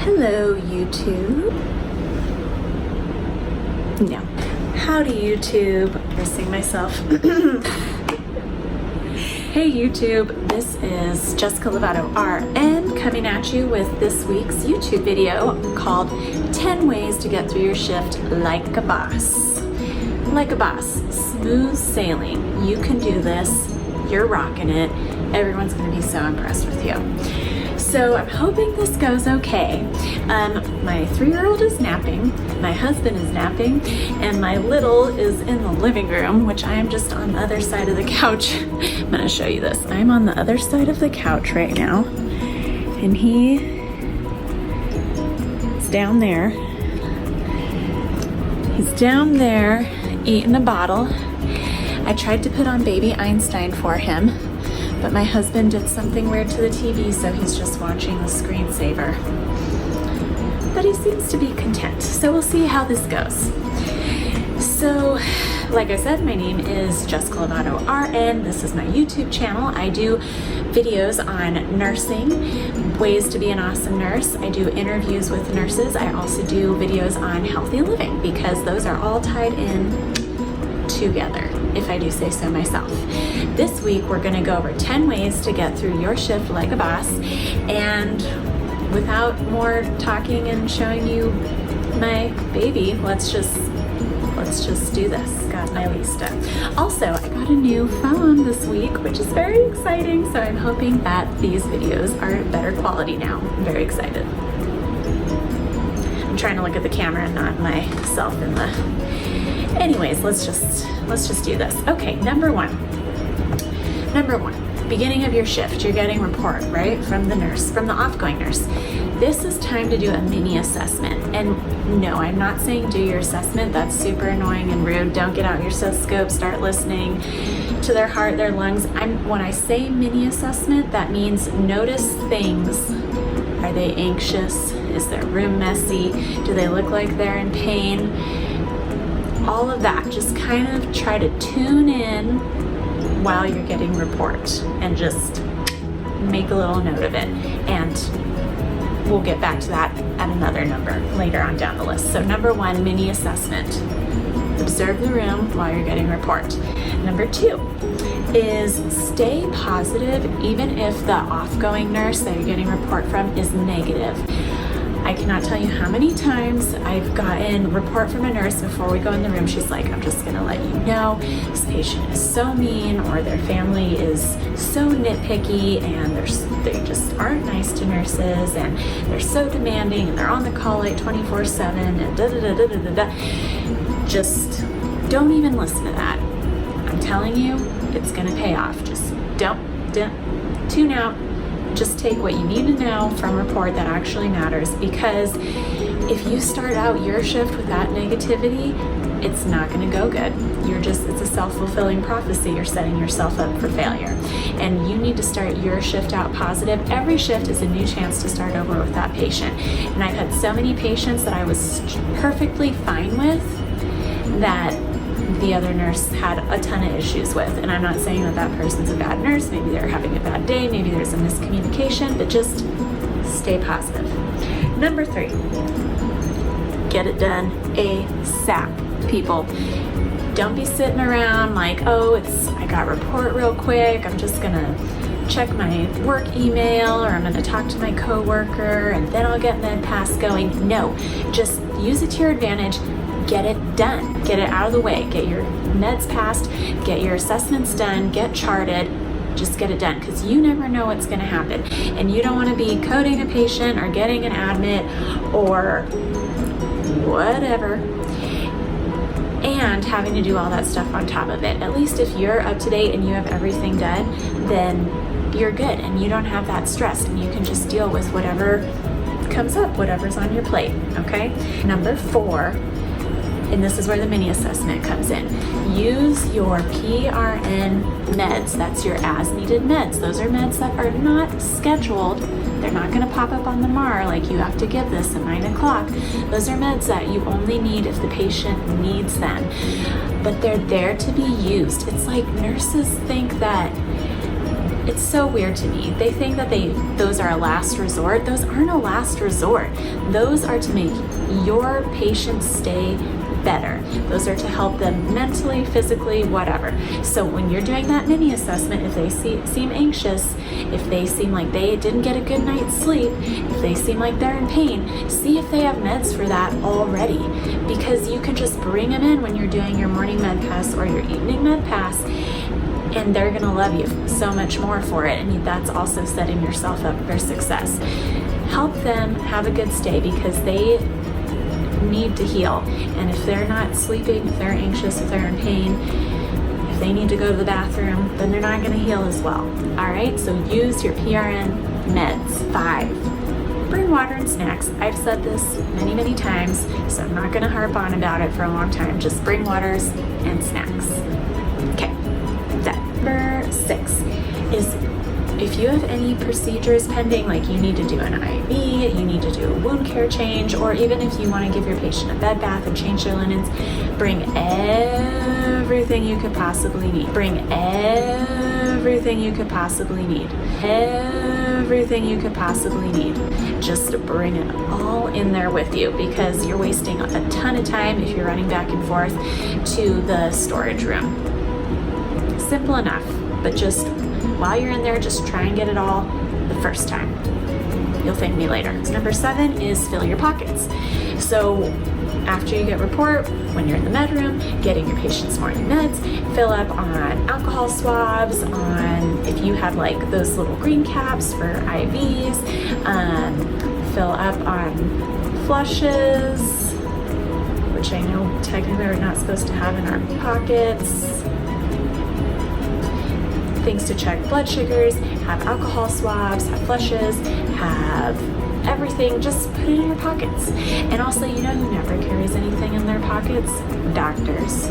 Hello, YouTube. No. Howdy, YouTube. I'm seeing myself. Hey, YouTube. This is Jessica Lovato RN coming at you with this week's YouTube video called 10 Ways to Get Through Your Shift Like a Boss. Like a boss. Smooth sailing. You can do this. You're rocking it. Everyone's going to be so impressed with you. So I'm hoping this goes okay. My 3-year-old is napping, my husband is napping, and my little is in the living room, which I am just on the other side of the couch. I'm gonna show you this. I'm on the other side of the couch right now, and he is down there. He's down there eating a bottle. I tried to put on Baby Einstein for him, but my husband did something weird to the TV, so he's just watching the screensaver. But he seems to be content, so we'll see how this goes. So, like I said, my name is Jessica Lovato RN. This is my YouTube channel. I do videos on nursing, ways to be an awesome nurse. I do interviews with nurses. I also do videos on healthy living because those are all tied in together, if I do say so myself. This week we're going to go over 10 ways to get through your shift like a boss, and without more talking and showing you my baby, let's just do this. Got my list done. Also, I got a new phone this week, which is very exciting, so I'm hoping that these videos are better quality now. I'm very excited. I'm trying to look at the camera and not myself in the... Anyways, let's just do this. Okay, number one, beginning of your shift, you're getting a report, right, from the nurse, from the offgoing nurse. This is time to do a mini assessment. And no, I'm not saying do your assessment. That's super annoying and rude. Don't get out your stethoscope, start listening to their heart, their lungs. When I say mini assessment, that means notice things. Are they anxious? Is their room messy? Do they look like they're in pain? All of that, just kind of try to tune in while you're getting report and just make a little note of it. And we'll get back to that at another number later on down the list. So number one, mini assessment. Observe the room while you're getting report. Number two is stay positive even if the offgoing nurse that you're getting report from is negative. I cannot tell you how many times I've gotten report from a nurse before we go in the room. She's like, I'm just gonna let you know this patient is so mean, or their family is so nitpicky, and they just aren't nice to nurses, and they're so demanding, and they're on the call like 24/7, and da-da-da-da-da-da. Just don't even listen to that. I'm telling you, it's gonna pay off. Just don't tune out. Just take what you need to know from a report that actually matters, because if you start out your shift with that negativity, it's not going to go good. It's a self-fulfilling prophecy. You're setting yourself up for failure. And you need to start your shift out positive. Every shift is a new chance to start over with that patient. And I've had so many patients that I was perfectly fine with that the other nurse had a ton of issues with. And I'm not saying that that person's a bad nurse. Maybe they're having a bad day. Maybe there's a miscommunication, but just stay positive. Number three, get it done ASAP, people. Don't be sitting around like, oh, I got report real quick. I'm just gonna check my work email, or I'm gonna talk to my coworker, and then I'll get med pass going. No, just use it to your advantage. Get it done. Get it out of the way. Get your meds passed, get your assessments done, get charted. Just get it done, because you never know what's going to happen. And you don't want to be coding a patient or getting an admit or whatever and having to do all that stuff on top of it. At least if you're up to date and you have everything done, then you're good and you don't have that stress, and you can just deal with whatever comes up, whatever's on your plate, okay? Number four, and this is where the mini assessment comes in. Use your PRN meds. That's your as-needed meds. Those are meds that are not scheduled. They're not going to pop up on the MAR like you have to give this at 9 o'clock. Those are meds that you only need if the patient needs them. But they're there to be used. It's like nurses think that It's so weird to me. They think that those are a last resort. Those aren't a last resort. Those are to make your patients stay better. Those are to help them mentally, physically, whatever. So when you're doing that mini assessment, if they seem anxious, if they seem like they didn't get a good night's sleep, if they seem like they're in pain, see if they have meds for that already. Because you can just bring them in when you're doing your morning med pass or your evening med pass, and they're gonna love you so much more for it, and that's also setting yourself up for success. Help them have a good stay because they need to heal, and if they're not sleeping, if they're anxious, if they're in pain, if they need to go to the bathroom, then they're not gonna heal as well. All right, so use your PRN meds. 5, bring water and snacks. I've said this many, many times, so I'm not gonna harp on about it for a long time. Just bring waters and snacks. Okay. Number 6 is if you have any procedures pending, like you need to do an IV, you need to do a wound care change, or even if you want to give your patient a bed bath and change their linens, bring everything you could possibly need. Bring everything you could possibly need. Everything you could possibly need. Just bring it all in there with you because you're wasting a ton of time if you're running back and forth to the storage room. Simple enough, but just while you're in there, just try and get it all the first time. You'll thank me later. Number 7 is fill your pockets. So after you get report, when you're in the med room, getting your patient's morning meds, fill up on alcohol swabs, on if you have like those little green caps for IVs, fill up on flushes, which I know technically we're not supposed to have in our pockets. Things to check blood sugars, have alcohol swabs, have flushes, have everything, just put it in your pockets. And also, you know who never carries anything in their pockets? Doctors.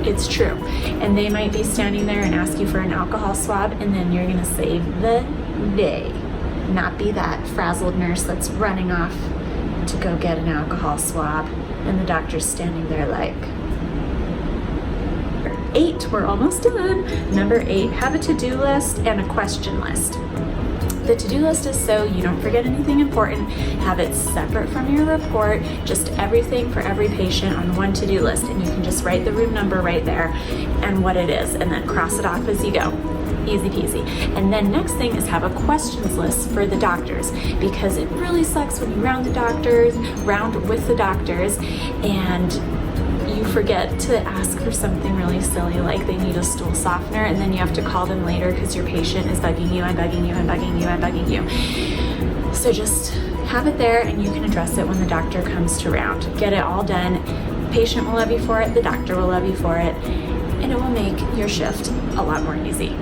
It's true. And they might be standing there and ask you for an alcohol swab, and then you're gonna save the day. Not be that frazzled nurse that's running off to go get an alcohol swab, and the doctor's standing there like, 8, we're almost done. Number 8, have a to-do list and a question list. The to-do list is so you don't forget anything important. Have it separate from your report, just everything for every patient on one to-do list, and you can just write the room number right there and what it is, and then cross it off as you go. Easy peasy. And then next thing is have a questions list for the doctors, because it really sucks when you round with the doctors and you forget to ask for something really silly like they need a stool softener, and then you have to call them later because your patient is bugging you and bugging you and bugging you and bugging you. So just have it there and you can address it when the doctor comes to round. Get it all done. Patient will love you for it, the doctor will love you for it, and it will make your shift a lot more easy.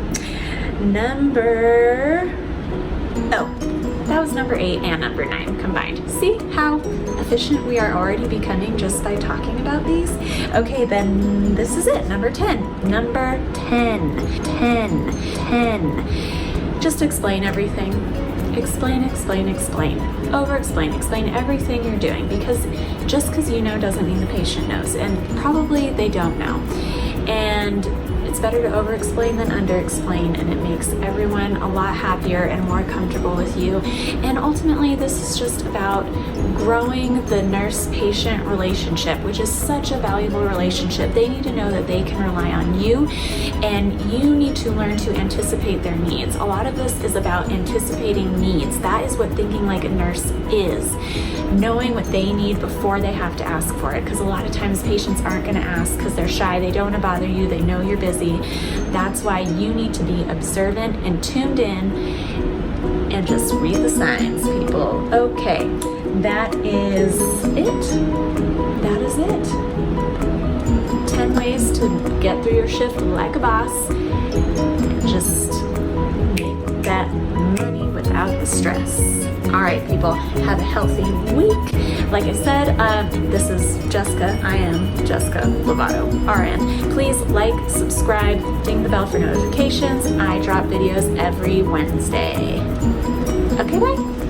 That was number 8 and number 9 combined. See how efficient we are already becoming just by talking about these? Okay, then this is it. Number 10. Number 10. Just explain everything. Explain. Over-explain. Explain everything you're doing, because just because you know doesn't mean the patient knows, and probably they don't know. And it's better to over-explain than under-explain, and it makes everyone a lot happier and more comfortable with you. And ultimately, this is just about growing the nurse-patient relationship, which is such a valuable relationship. They need to know that they can rely on you, and you need to learn to anticipate their needs. A lot of this is about anticipating needs. That is what thinking like a nurse is. Knowing what they need before they have to ask for it, because a lot of times patients aren't going to ask because they're shy, they don't want to bother you, they know you're busy. That's why you need to be observant and tuned in and just read the signs, people. Okay, that is it. 10 ways to get through your shift like a boss and just make that money without the stress. All right, people, have a healthy week. Like I said, this is Jessica. I am Jessica Lovato, RN. Please like, subscribe, ding the bell for notifications. I drop videos every Wednesday. Okay, bye.